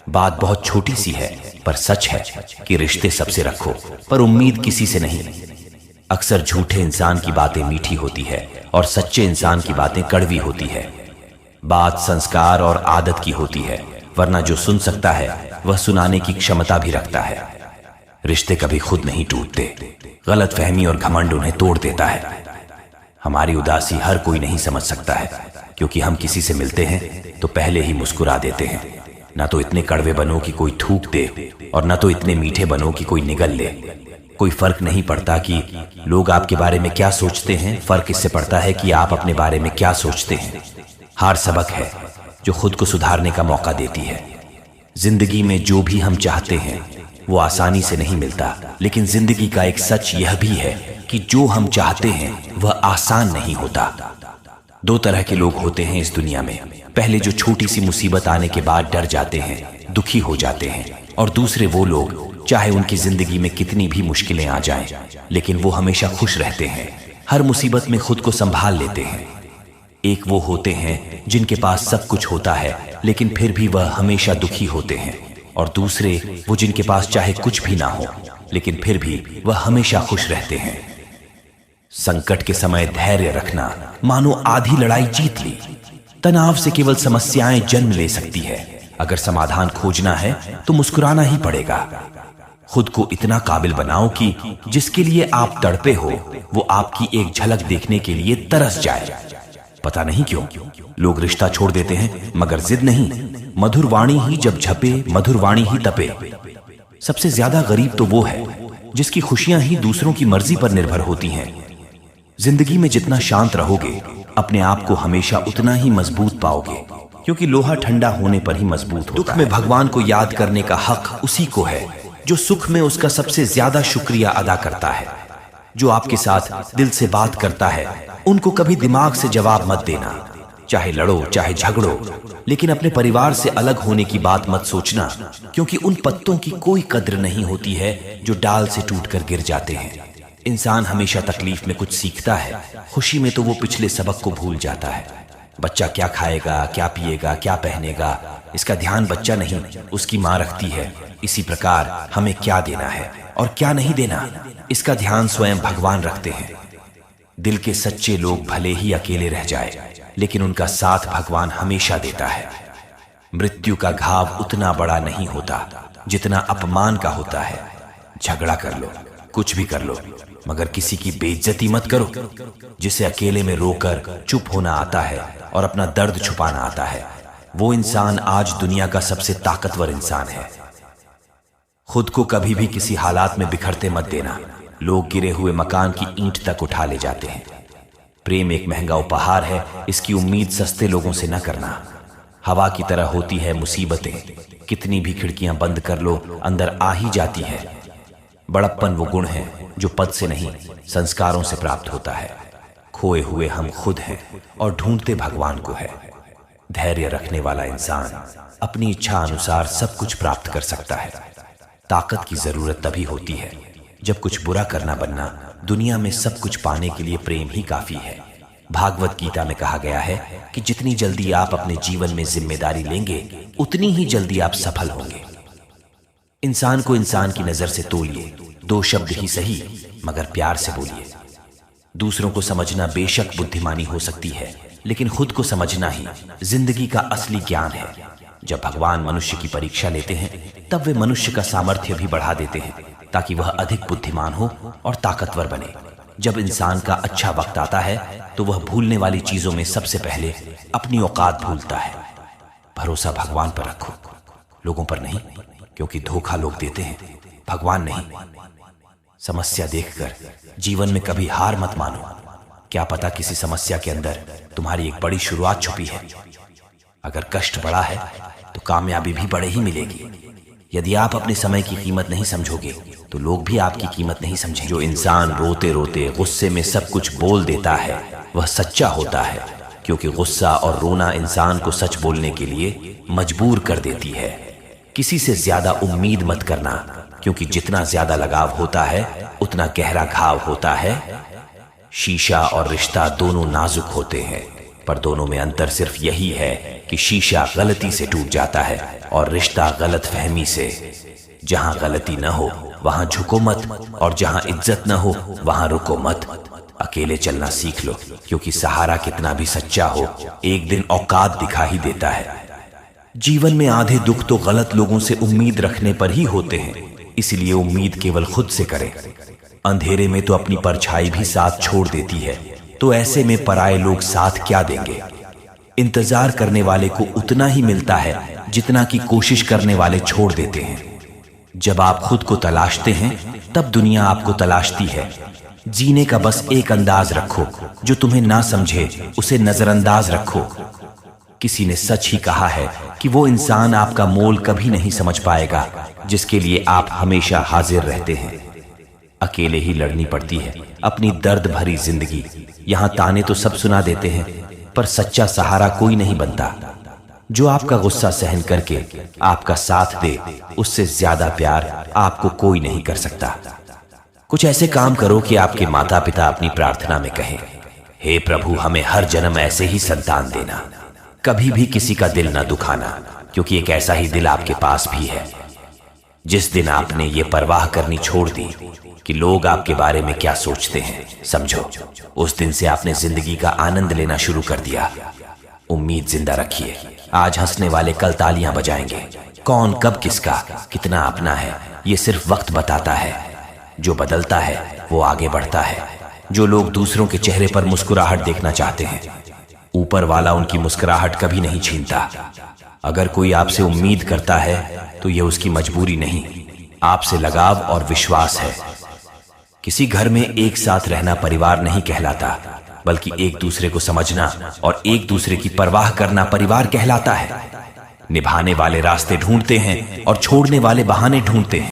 बात बहुत छोटी सी है पर सच है कि रिश्ते सबसे रखो पर उम्मीद किसी से नहीं। अक्सर झूठे इंसान की बातें मीठी होती है और सच्चे इंसान की बातें कड़वी होती है। बात संस्कार और आदत की होती है, वरना जो सुन सकता है वह सुनाने की क्षमता भी रखता है। रिश्ते कभी खुद नहीं टूटते, गलतफहमी और घमंड उन्हें तोड़ देता है। हमारी उदासी हर कोई नहीं समझ सकता है, क्योंकि हम किसी से मिलते हैं तो पहले ही मुस्कुरा देते हैं। ना तो इतने कड़वे बनो कि कोई थूक दे और ना तो इतने मीठे बनो कि कोई निगल ले। कोई फर्क नहीं पड़ता कि लोग आपके बारे में क्या सोचते हैं, फर्क इससे पड़ता है कि आप अपने बारे में क्या सोचते हैं। हार सबक है जो खुद को सुधारने का मौका देती है। जिंदगी में जो भी हम चाहते हैं वो आसानी से नहीं मिलता, लेकिन जिंदगी का एक सच यह भी है कि जो हम चाहते हैं वह आसान नहीं होता। दो तरह के लोग होते हैं इस दुनिया में, पहले जो छोटी सी मुसीबत आने के बाद डर जाते हैं, दुखी हो जाते हैं, और दूसरे वो लोग चाहे उनकी जिंदगी में कितनी भी मुश्किलें आ जाएं, लेकिन वो हमेशा खुश रहते हैं, हर मुसीबत में खुद को संभाल लेते हैं। एक वो होते हैं जिनके पास सब कुछ होता है लेकिन फिर भी वह हमेशा दुखी होते हैं, और दूसरे वो जिनके पास चाहे कुछ भी ना हो लेकिन फिर भी वह हमेशा खुश रहते हैं। संकट के समय धैर्य रखना मानो आधी लड़ाई जीत ली। तनाव से केवल समस्याएं जन्म ले सकती है। अगर समाधान खोजना है तो मुस्कुराना ही पड़ेगा। खुद को इतना काबिल बनाओ कि जिसके लिए आप तड़पे हो वो आपकी एक झलक देखने के लिए तरस जाए। पता नहीं क्यों लोग रिश्ता छोड़ देते हैं, मगर जिद नहीं। मधुर वाणी ही जब झपे, मधुर वाणी ही तपे। सबसे ज्यादा गरीब तो वो है जिसकी खुशियां ही दूसरों की मर्जी पर निर्भर होती हैं। जिंदगी में जितना शांत रहोगे अपने आप को हमेशा उतना ही मजबूत पाओगे, क्योंकि लोहा ठंडा होने पर ही मजबूत होता है। दुख में भगवान को याद करने का हक उसी को है जो सुख में उसका सबसे ज्यादा शुक्रिया अदा करता है। जो आपके साथ दिल से बात करता है उनको कभी दिमाग से जवाब मत देना। चाहे लड़ो चाहे झगड़ो, लेकिन अपने परिवार से अलग होने की बात मत सोचना, क्योंकि उन पत्तों की कोई कद्र नहीं होती है जो डाल से टूटकर गिर जाते हैं। इंसान हमेशा तकलीफ में कुछ सीखता है, खुशी में तो वो पिछले सबक को भूल जाता है। बच्चा क्या खाएगा, क्या पिएगा, क्या पहनेगा, इसका ध्यान बच्चा नहीं उसकी माँ रखती है। इसी प्रकार हमें क्या देना है और क्या नहीं देना, इसका ध्यान स्वयं भगवान रखते हैं। दिल के सच्चे लोग भले ही अकेले रह जाए, लेकिन उनका साथ भगवान हमेशा देता है। मृत्यु का घाव उतना बड़ा नहीं होता जितना अपमान का होता है। झगड़ा कर लो, कुछ भी कर लो, मगर किसी की बेइज्जती मत करो। जिसे अकेले में रोकर चुप होना आता है और अपना दर्द छुपाना आता है, वो इंसान आज दुनिया का सबसे ताकतवर इंसान है। खुद को कभी भी किसी हालात में बिखरते मत देना। लोग गिरे हुए मकान की ईंट तक उठा ले जाते हैं। प्रेम एक महंगा उपहार है, इसकी उम्मीद सस्ते लोगों से न करना। हवा की तरह होती है मुसीबतें, कितनी भी खिड़कियां बंद कर लो अंदर आ ही जाती है। बड़प्पन वो गुण है जो पद से नहीं संस्कारों से प्राप्त होता है। खोए हुए हम खुद हैं और ढूंढते भगवान को है। धैर्य रखने वाला इंसान अपनी इच्छा अनुसार सब कुछ प्राप्त कर सकता है। ताकत की जरूरत तभी होती है जब कुछ बुरा करना बनना। दुनिया में सब कुछ पाने के लिए प्रेम ही काफी है। भागवत गीता में कहा गया है कि जितनी जल्दी आप अपने जीवन में जिम्मेदारी लेंगे उतनी ही जल्दी आप सफल होंगे। इंसान को इंसान की नजर से तोलिए, दो शब्द ही सही मगर प्यार से बोलिए। दूसरों को समझना बेशक बुद्धिमानी हो सकती है, लेकिन खुद को समझना ही जिंदगी का असली ज्ञान है। जब भगवान मनुष्य की परीक्षा लेते हैं तब वे मनुष्य का सामर्थ्य भी बढ़ा देते हैं ताकि वह अधिक बुद्धिमान हो और ताकतवर बने। जब इंसान का अच्छा वक्त आता है तो वह भूलने वाली चीजों में सबसे पहले अपनी औकात भूलता है। भरोसा भगवान पर रखो, लोगों पर नहीं, क्योंकि धोखा लोग देते हैं, भगवान नहीं। समस्या देखकर जीवन में कभी हार मत मानो। क्या पता किसी समस्या के अंदर तुम्हारी एक बड़ी शुरुआत छुपी है। अगर कष्ट बड़ा है तो कामयाबी भी बड़े ही मिलेगी। यदि आप अपने समय की कीमत नहीं समझोगे तो लोग भी आपकी कीमत नहीं समझेंगे। जो इंसान रोते रोते गुस्से में सब कुछ बोल देता है वह सच्चा होता है, क्योंकि गुस्सा और रोना इंसान को सच बोलने के लिए मजबूर कर देती है। किसी से ज्यादा उम्मीद मत करना, क्योंकि जितना ज्यादा लगाव होता है उतना गहरा घाव होता है। शीशा और रिश्ता दोनों नाजुक होते हैं, पर दोनों में अंतर सिर्फ यही है कि शीशा गलती से टूट जाता है और रिश्ता गलत फहमी से। जहां गलती न हो वहां झुको मत, और जहां इज्जत न हो वहां रुको मत। अकेले चलना सीख लो, क्योंकि सहारा कितना भी सच्चा हो एक दिन औकात दिखा ही देता है। जीवन में आधे दुख तो गलत लोगों से उम्मीद रखने पर ही होते हैं, इसलिए उम्मीद केवल खुद से करें। अंधेरे में तो अपनी परछाई भी साथ छोड़ देती है, तो ऐसे में पराये लोग साथ क्या देंगे। इंतजार करने वाले को उतना ही मिलता है जितना कि कोशिश करने वाले छोड़ देते हैं। जब आप खुद को तलाशते हैं तब दुनिया आपको तलाशती है। जीने का बस एक अंदाज रखो, जो तुम्हें ना समझे उसे नजरअंदाज रखो। किसी ने सच ही कहा है कि वो इंसान आपका मोल कभी नहीं समझ पाएगा जिसके लिए आप हमेशा हाजिर रहते हैं। अकेले ही लड़नी पड़ती है अपनी दर्द भरी जिंदगी। यहां ताने तो सब सुना देते हैं, पर सच्चा सहारा कोई नहीं बनता। जो आपका गुस्सा सहन करके आपका साथ दे, उससे ज्यादा प्यार आपको कोई नहीं कर सकता। कुछ ऐसे काम करो कि आपके माता पिता अपनी प्रार्थना में कहें, हे प्रभु हमें हर जन्म ऐसे ही संतान देना। कभी भी किसी का दिल न दुखाना, क्योंकि एक ऐसा ही दिल आपके पास भी है। जिस दिन आपने ये परवाह करनी छोड़ दी कि लोग आपके बारे में क्या सोचते हैं, समझो उस दिन से आपने जिंदगी का आनंद लेना शुरू कर दिया। उम्मीद जिंदा रखिए, आज हंसने वाले कल तालियां बजाएंगे। कौन कब किसका कितना अपना है ये सिर्फ वक्त बताता है। जो बदलता है वो आगे बढ़ता है। जो लोग दूसरों के चेहरे पर मुस्कुराहट देखना चाहते हैं, ऊपर वाला उनकी मुस्कुराहट कभी नहीं छीनता। अगर कोई आपसे उम्मीद करता है तो यह उसकी मजबूरी नहीं, आपसे लगाव और विश्वास है। किसी घर में एक साथ रहना परिवार नहीं कहलाता, बल्कि एक दूसरे को समझना और एक दूसरे की परवाह करना परिवार कहलाता है। निभाने वाले रास्ते ढूंढते हैं और छोड़ने वाले बहाने ढूंढते हैं।